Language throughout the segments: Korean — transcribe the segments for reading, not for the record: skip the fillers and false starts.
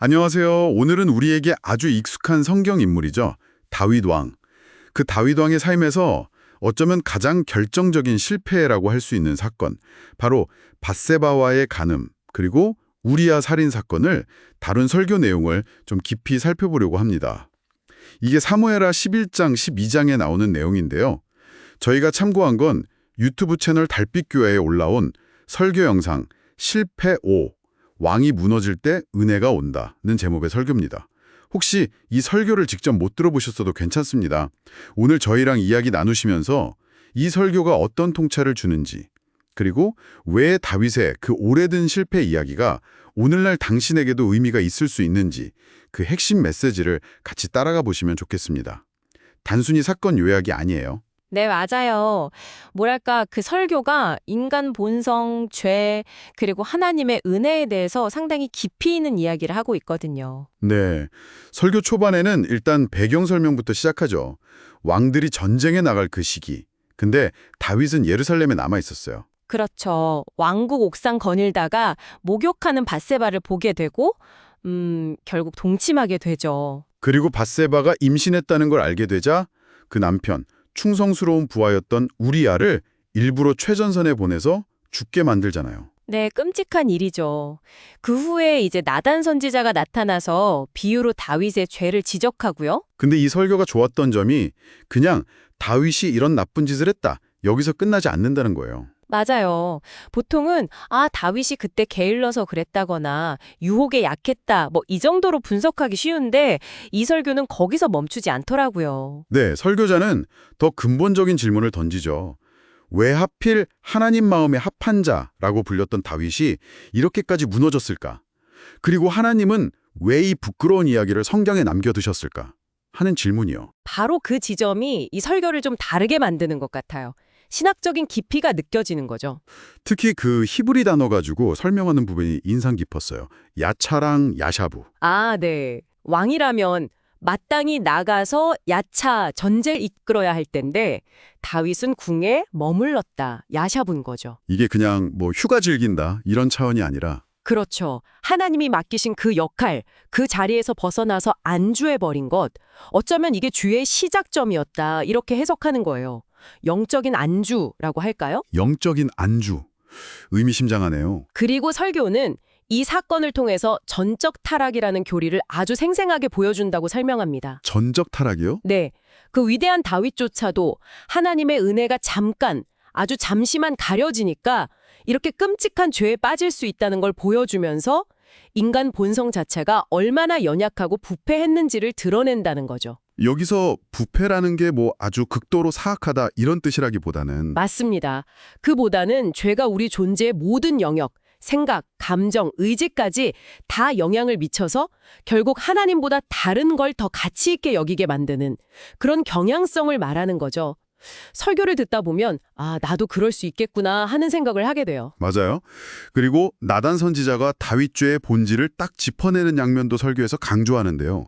안녕하세요. 오늘은 우리에게 아주 익숙한 성경 인물이죠. 다윗 왕. 그 다윗 왕의 삶에서 어쩌면 가장 결정적인 실패라고 할 수 있는 사건, 바로 밧세바와의 간음, 그리고 우리아 살인 사건을 다룬 설교 내용을 좀 깊이 살펴보려고 합니다. 이게 사무엘하 11장, 12장에 나오는 내용인데요. 저희가 참고한 건 유튜브 채널 달빛교회에 올라온 설교 영상 실패 5, 왕이 무너질 때 은혜가 온다는 제목의 설교입니다. 혹시 이 설교를 직접 못 들어보셨어도 괜찮습니다. 오늘 저희랑 이야기 나누시면서 이 설교가 어떤 통찰을 주는지, 그리고 왜 다윗의 그 오래된 실패 이야기가 오늘날 당신에게도 의미가 있을 수 있는지 그 핵심 메시지를 같이 따라가 보시면 좋겠습니다. 단순히 사건 요약이 아니에요. 네, 맞아요. 뭐랄까, 그 설교가 인간 본성, 죄, 그리고 하나님의 은혜에 대해서 상당히 깊이 있는 이야기를 하고 있거든요. 네, 설교 초반에는 일단 배경 설명부터 시작하죠. 왕들이 전쟁에 나갈 그 시기. 근데 다윗은 예루살렘에 남아 있었어요. 그렇죠. 왕국 옥상 거닐다가 목욕하는 밧세바를 보게 되고, 결국 동침하게 되죠. 그리고 밧세바가 임신했다는 걸 알게 되자 그 남편, 충성스러운 부하였던 우리아를 일부러 최전선에 보내서 죽게 만들잖아요. 네, 끔찍한 일이죠. 그 후에 이제 나단 선지자가 나타나서 비유로 다윗의 죄를 지적하고요. 근데 이 설교가 좋았던 점이 그냥 다윗이 이런 나쁜 짓을 했다. 여기서 끝나지 않는다는 거예요. 맞아요. 보통은 다윗이 그때 게을러서 그랬다거나 유혹에 약했다. 뭐 이 정도로 분석하기 쉬운데 이 설교는 거기서 멈추지 않더라고요. 네, 설교자는 더 근본적인 질문을 던지죠. 왜 하필 하나님 마음에 합한 자라고 불렸던 다윗이 이렇게까지 무너졌을까? 그리고 하나님은 왜 이 부끄러운 이야기를 성경에 남겨두셨을까? 하는 질문이요. 바로 그 지점이 이 설교를 좀 다르게 만드는 것 같아요. 신학적인 깊이가 느껴지는 거죠. 특히 그 히브리 단어 가지고 설명하는 부분이 인상 깊었어요. 야차랑 야샤부. 아, 네. 왕이라면 마땅히 나가서 야차 전쟁을 이끌어야 할 텐데 다윗은 궁에 머물렀다. 야샤분 거죠. 이게 그냥 뭐 휴가 즐긴다 이런 차원이 아니라 그렇죠. 하나님이 맡기신 그 역할, 그 자리에서 벗어나서 안주해버린 것, 어쩌면 이게 주의 시작점이었다. 이렇게 해석하는 거예요. 영적인 안주라고 할까요? 영적인 안주. 의미심장하네요. 그리고 설교는 이 사건을 통해서 전적 타락이라는 교리를 아주 생생하게 보여준다고 설명합니다. 전적 타락이요? 네, 그 위대한 다윗조차도 하나님의 은혜가 잠깐, 아주 잠시만 가려지니까 이렇게 끔찍한 죄에 빠질 수 있다는 걸 보여주면서 인간 본성 자체가 얼마나 연약하고 부패했는지를 드러낸다는 거죠. 여기서 부패라는 게 뭐 아주 극도로 사악하다 이런 뜻이라기보다는 맞습니다. 그보다는 죄가 우리 존재의 모든 영역, 생각, 감정, 의지까지 다 영향을 미쳐서 결국 하나님보다 다른 걸 더 가치 있게 여기게 만드는 그런 경향성을 말하는 거죠. 설교를 듣다 보면 나도 그럴 수 있겠구나 하는 생각을 하게 돼요. 맞아요. 그리고 나단 선지자가 다윗죄의 본질을 딱 짚어내는 양면도 설교에서 강조하는데요.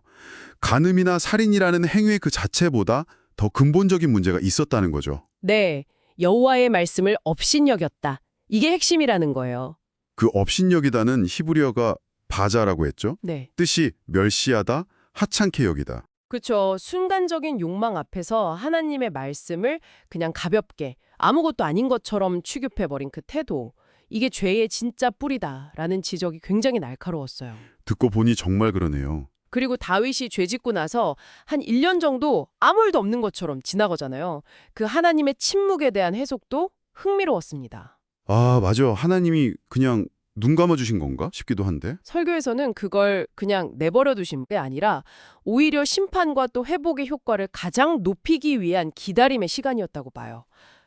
간음이나 살인이라는 행위 그 자체보다 더 근본적인 문제가 있었다는 거죠. 네, 여호와의 말씀을 업신여겼다. 이게 핵심이라는 거예요. 그 업신여기다는 히브리어가 바자라고 했죠. 네. 뜻이 멸시하다, 하찮게 여기다. 그렇죠. 순간적인 욕망 앞에서 하나님의 말씀을 그냥 가볍게 아무것도 아닌 것처럼 취급해버린 그 태도. 이게 죄의 진짜 뿌리다라는 지적이 굉장히 날카로웠어요. 듣고 보니 정말 그러네요. 그리고 다윗이 죄 짓고 나서 한 1년 정도 아무 일도 없는 것처럼 지나가잖아요. 그 하나님의 침묵에 대한 해석도 흥미로웠습니다. 아, 맞아. 하나님이 그냥 눈 감아주신 건가 싶기도 한데. 설교에서는 그걸 그냥 내버려 두신 게 아니라 오히려 심판과 또 회복의 효과를 가장 높이기 위한 기다림의 시간이었다고 봐요.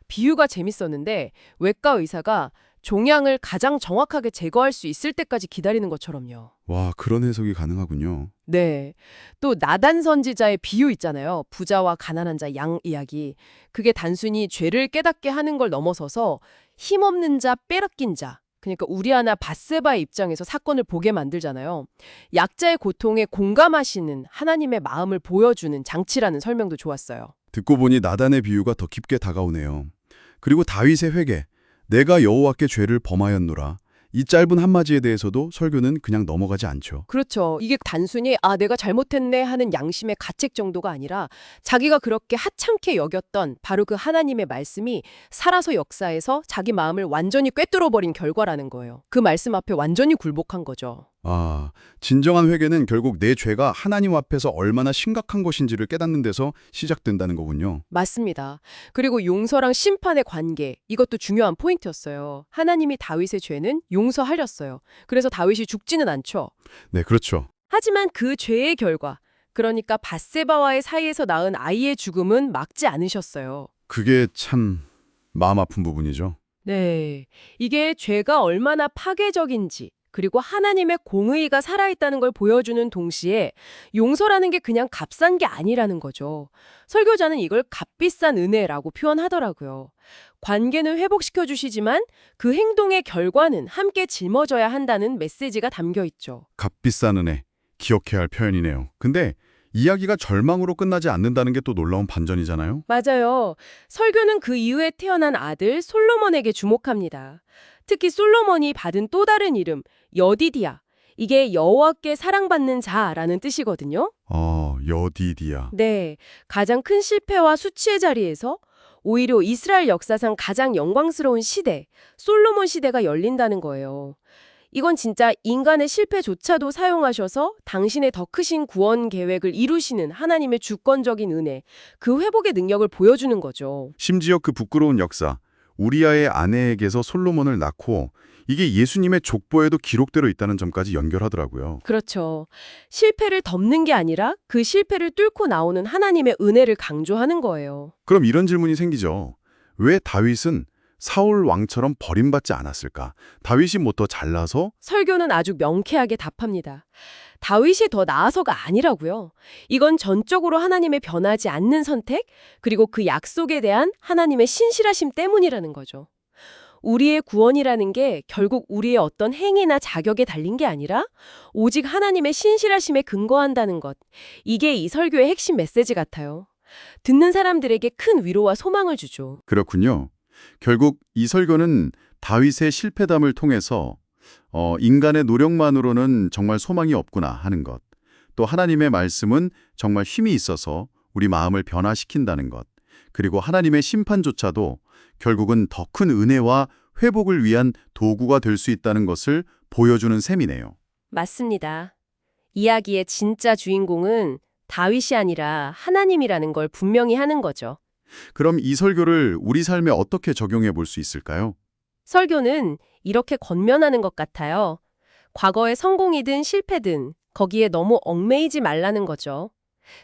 비유가 재밌었는데 외과 의사가 종양을 가장 정확하게 제거할 수 있을 때까지 기다리는 것처럼요. 와, 그런 해석이 가능하군요. 네. 또 나단 선지자의 비유 있잖아요. 부자와 가난한 자 양 이야기. 그게 단순히 죄를 깨닫게 하는 걸 넘어서서 힘없는 자, 빼앗긴 자. 그러니까 우리아나 밧세바의 입장에서 사건을 보게 만들잖아요. 약자의 고통에 공감하시는 하나님의 마음을 보여주는 장치라는 설명도 좋았어요. 듣고 보니 나단의 비유가 더 깊게 다가오네요. 그리고 다윗의 회개, 내가 여호와께 죄를 범하였노라. 이 짧은 한마디에 대해서도 설교는 그냥 넘어가지 않죠. 그렇죠. 이게 단순히 내가 잘못했네 하는 양심의 가책 정도가 아니라 자기가 그렇게 하찮게 여겼던 바로 그 하나님의 말씀이 살아서 역사에서 자기 마음을 완전히 꿰뚫어버린 결과라는 거예요. 그 말씀 앞에 완전히 굴복한 거죠. 아, 진정한 회개는 결국 내 죄가 하나님 앞에서 얼마나 심각한 것인지를 깨닫는 데서 시작된다는 거군요. 맞습니다. 그리고 용서랑 심판의 관계, 이것도 중요한 포인트였어요. 하나님이 다윗의 죄는 용서하렸어요. 그래서 다윗이 죽지는 않죠. 네, 그렇죠. 하지만 그 죄의 결과, 그러니까 밧세바와의 사이에서 낳은 아이의 죽음은 막지 않으셨어요. 그게 참 마음 아픈 부분이죠. 네, 이게 죄가 얼마나 파괴적인지, 그리고 하나님의 공의가 살아있다는 걸 보여주는 동시에 용서라는 게 그냥 값싼 게 아니라는 거죠. 설교자는 이걸 값비싼 은혜라고 표현하더라고요. 관계는 회복시켜 주시지만 그 행동의 결과는 함께 짊어져야 한다는 메시지가 담겨 있죠. 값비싼 은혜, 기억해야 할 표현이네요. 근데 이야기가 절망으로 끝나지 않는다는 게 또 놀라운 반전이잖아요. 맞아요. 설교는 그 이후에 태어난 아들 솔로몬에게 주목합니다. 특히 솔로몬이 받은 또 다른 이름, 여디디야. 이게 여호와께 사랑받는 자라는 뜻이거든요. 여디디야. 네, 가장 큰 실패와 수치의 자리에서 오히려 이스라엘 역사상 가장 영광스러운 시대, 솔로몬 시대가 열린다는 거예요. 이건 진짜 인간의 실패조차도 사용하셔서 당신의 더 크신 구원 계획을 이루시는 하나님의 주권적인 은혜, 그 회복의 능력을 보여주는 거죠. 심지어 그 부끄러운 역사, 우리아의 아내에게서 솔로몬을 낳고 이게 예수님의 족보에도 기록되어 있다는 점까지 연결하더라고요. 그렇죠. 실패를 덮는 게 아니라 그 실패를 뚫고 나오는 하나님의 은혜를 강조하는 거예요. 그럼 이런 질문이 생기죠. 왜 다윗은 사울 왕처럼 버림받지 않았을까? 다윗이 뭐 더 잘나서? 설교는 아주 명쾌하게 답합니다. 다윗이 더 나아서가 아니라고요. 이건 전적으로 하나님의 변하지 않는 선택, 그리고 그 약속에 대한 하나님의 신실하심 때문이라는 거죠. 우리의 구원이라는 게 결국 우리의 어떤 행위나 자격에 달린 게 아니라 오직 하나님의 신실하심에 근거한다는 것. 이게 이 설교의 핵심 메시지 같아요. 듣는 사람들에게 큰 위로와 소망을 주죠. 그렇군요. 결국 이 설교는 다윗의 실패담을 통해서 인간의 노력만으로는 정말 소망이 없구나 하는 것. 또 하나님의 말씀은 정말 힘이 있어서 우리 마음을 변화시킨다는 것. 그리고 하나님의 심판조차도 결국은 더 큰 은혜와 회복을 위한 도구가 될 수 있다는 것을 보여주는 셈이네요. 맞습니다. 이야기의 진짜 주인공은 다윗이 아니라 하나님이라는 걸 분명히 하는 거죠. 그럼 이 설교를 우리 삶에 어떻게 적용해 볼 수 있을까요? 설교는 이렇게 권면하는 것 같아요. 과거의 성공이든 실패든 거기에 너무 얽매이지 말라는 거죠.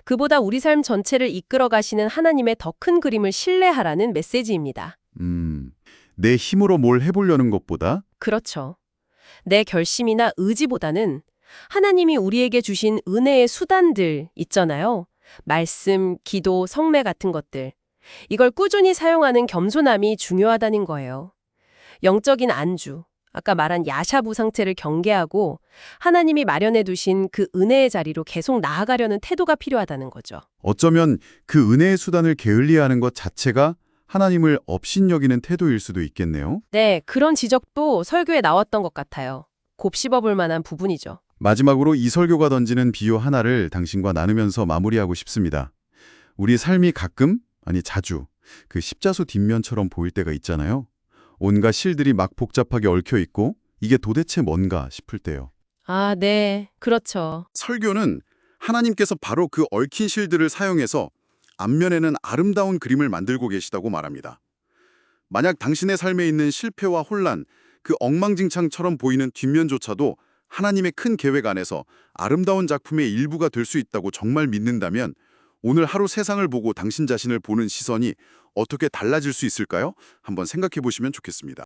그보다 우리 삶 전체를 이끌어 가시는 하나님의 더 큰 그림을 신뢰하라는 메시지입니다. 내 힘으로 뭘 해보려는 것보다 그렇죠. 내 결심이나 의지보다는 하나님이 우리에게 주신 은혜의 수단들 있잖아요. 말씀, 기도, 성례 같은 것들. 이걸 꾸준히 사용하는 겸손함이 중요하다는 거예요. 영적인 안주, 아까 말한 야샤부 상태를 경계하고 하나님이 마련해 두신 그 은혜의 자리로 계속 나아가려는 태도가 필요하다는 거죠. 어쩌면 그 은혜의 수단을 게을리하는 것 자체가 하나님을 업신여기는 태도일 수도 있겠네요. 네, 그런 지적도 설교에 나왔던 것 같아요. 곱씹어볼 만한 부분이죠. 마지막으로 이 설교가 던지는 비유 하나를 당신과 나누면서 마무리하고 싶습니다. 우리 삶이 가끔, 아니 자주, 그 십자수 뒷면처럼 보일 때가 있잖아요. 온갖 실들이 막 복잡하게 얽혀 있고 이게 도대체 뭔가 싶을 때요. 아, 네. 그렇죠. 설교는 하나님께서 바로 그 얽힌 실들을 사용해서 앞면에는 아름다운 그림을 만들고 계시다고 말합니다. 만약 당신의 삶에 있는 실패와 혼란, 그 엉망진창처럼 보이는 뒷면조차도 하나님의 큰 계획 안에서 아름다운 작품의 일부가 될 수 있다고 정말 믿는다면 오늘 하루 세상을 보고 당신 자신을 보는 시선이 어떻게 달라질 수 있을까요? 한번 생각해 보시면 좋겠습니다.